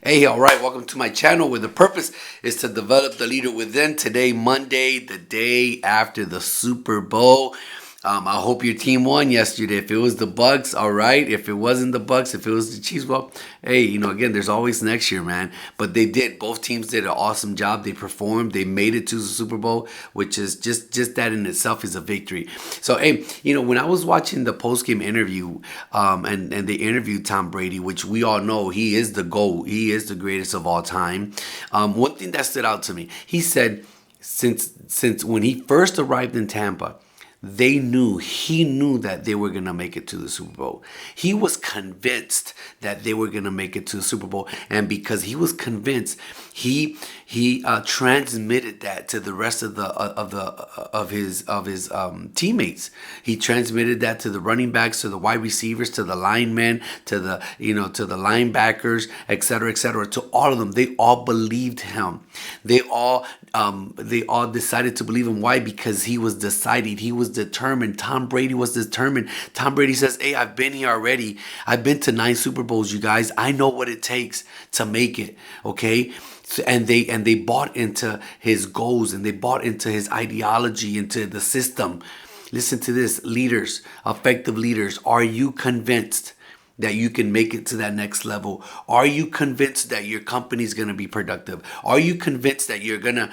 Hey, all right, welcome to my channel where the purpose is to develop the leader within. Today, Monday, the day after the Super Bowl. I hope your team won yesterday. If it was the Bucks, all right. If it wasn't the Bucks, if it was the Chiefs, well, hey, again, there's always next year, man. But they did. Both teams did an awesome job. They performed. They made it to the Super Bowl, which is just that in itself is a victory. So, hey, when I was watching the post-game interview, and they interviewed Tom Brady, which we all know he is the GOAT. He is the greatest of all time. One thing that stood out to me, he said, since when he first arrived in Tampa, he knew that they were going to make it to the Super Bowl. He was convinced that they were going to make it to the Super Bowl. And because he was convinced, he transmitted that to the rest of his teammates. He transmitted that to the running backs, to the wide receivers, to the linemen, to the linebackers, etc., to all of them. They all believed him. They all decided to believe him. Why? Because he was decided. He was determined. Tom Brady was determined. Tom Brady says, hey, I've been here already. I've been to 9 Super Bowls, you guys. I know what it takes to make it. Okay. And they bought into his goals, and they bought into his ideology, into the system. Listen to this, leaders, effective leaders. Are you convinced that you can make it to that next level? Are you convinced that your company is going to be productive? Are you convinced that you're going to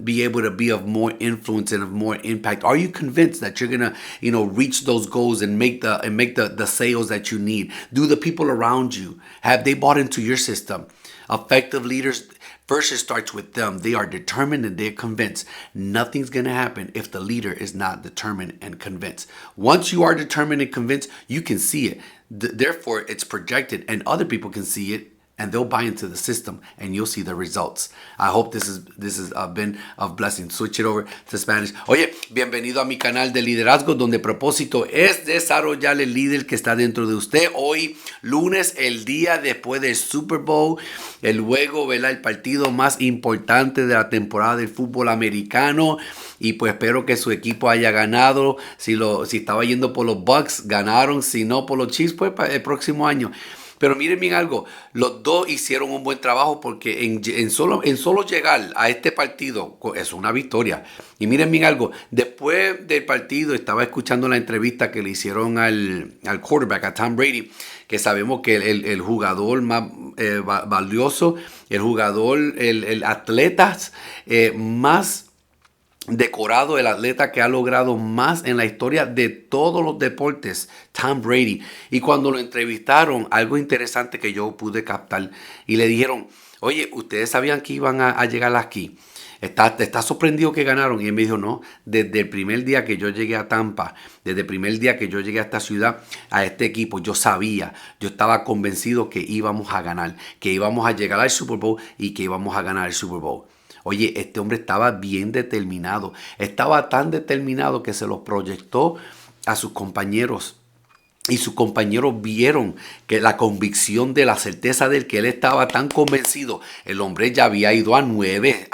be able to be of more influence and of more impact? Are you convinced that you're going to reach those goals and make the sales that you need? Do the people around you, have they bought into your system? Effective leaders, first it starts with them. They are determined and they're convinced. Nothing's going to happen if the leader is not determined and convinced. Once you are determined and convinced, you can see it. Therefore, it's projected and other people can see it, and they'll buy into the system, and you'll see the results. I hope this has been of blessing. Switch it over to Spanish. Oye, bienvenido a mi canal de liderazgo, donde el propósito es desarrollar el líder que está dentro de usted. Hoy, lunes, el día después del Super Bowl, el juego, ¿verdad? El partido más importante de la temporada del fútbol americano. Y pues espero que su equipo haya ganado. Si estaba yendo por los Bucks, ganaron. Si no, por los Chiefs, pues para el próximo año. Pero miren bien algo, los dos hicieron un buen trabajo, porque en solo llegar a este partido es una victoria. Y miren bien algo, después del partido estaba escuchando la entrevista que le hicieron al quarterback, a Tom Brady, que sabemos que el jugador más valioso, el jugador, el atleta más decorado, el atleta que ha logrado más en la historia de todos los deportes, Tom Brady. Y cuando lo entrevistaron, algo interesante que yo pude captar, y le dijeron, oye, ¿ustedes sabían que iban a llegar aquí? ¿Está sorprendido que ganaron? Y él me dijo, no, desde el primer día que yo llegué a Tampa, desde el primer día que yo llegué a esta ciudad, a este equipo, yo estaba convencido que íbamos a ganar, que íbamos a llegar al Super Bowl y que íbamos a ganar el Super Bowl. Oye, este hombre estaba bien determinado. Estaba tan determinado que se lo proyectó a sus compañeros. Y sus compañeros vieron que la convicción de la certeza de que él estaba tan convencido. El hombre ya había ido a nueve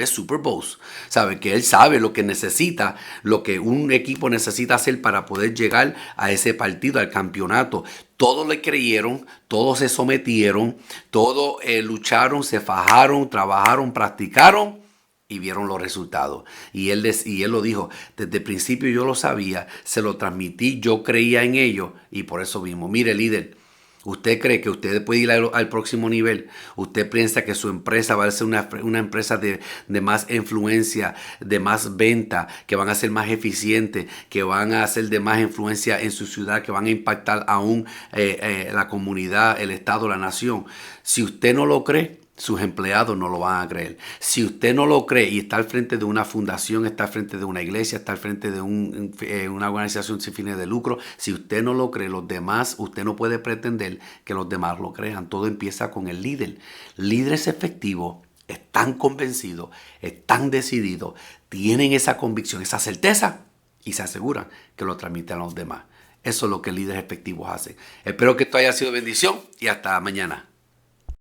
Super Bowls. Sabe que él sabe lo que necesita, lo que un equipo necesita hacer para poder llegar a ese partido, al campeonato. Todos le creyeron, todos se sometieron, todos lucharon, se fajaron, trabajaron, practicaron y vieron los resultados. Y él lo dijo, desde el principio yo lo sabía, se lo transmití, yo creía en ello, y por eso mismo. Mire, líder, ¿usted cree que usted puede ir al próximo nivel? ¿Usted piensa que su empresa va a ser una empresa de más influencia, de más venta, que van a ser más eficientes, que van a ser de más influencia en su ciudad, que van a impactar aún la comunidad, el estado, la nación? Si usted no lo cree, sus empleados no lo van a creer. Si usted no lo cree y está al frente de una fundación, está al frente de una iglesia, está al frente de una organización sin fines de lucro, si usted no lo cree, los demás, usted no puede pretender que los demás lo crean. Todo empieza con el líder. Líderes efectivos están convencidos, están decididos, tienen esa convicción, esa certeza, y se aseguran que lo transmiten a los demás. Eso es lo que líderes efectivos hacen. Espero que esto haya sido bendición y hasta mañana.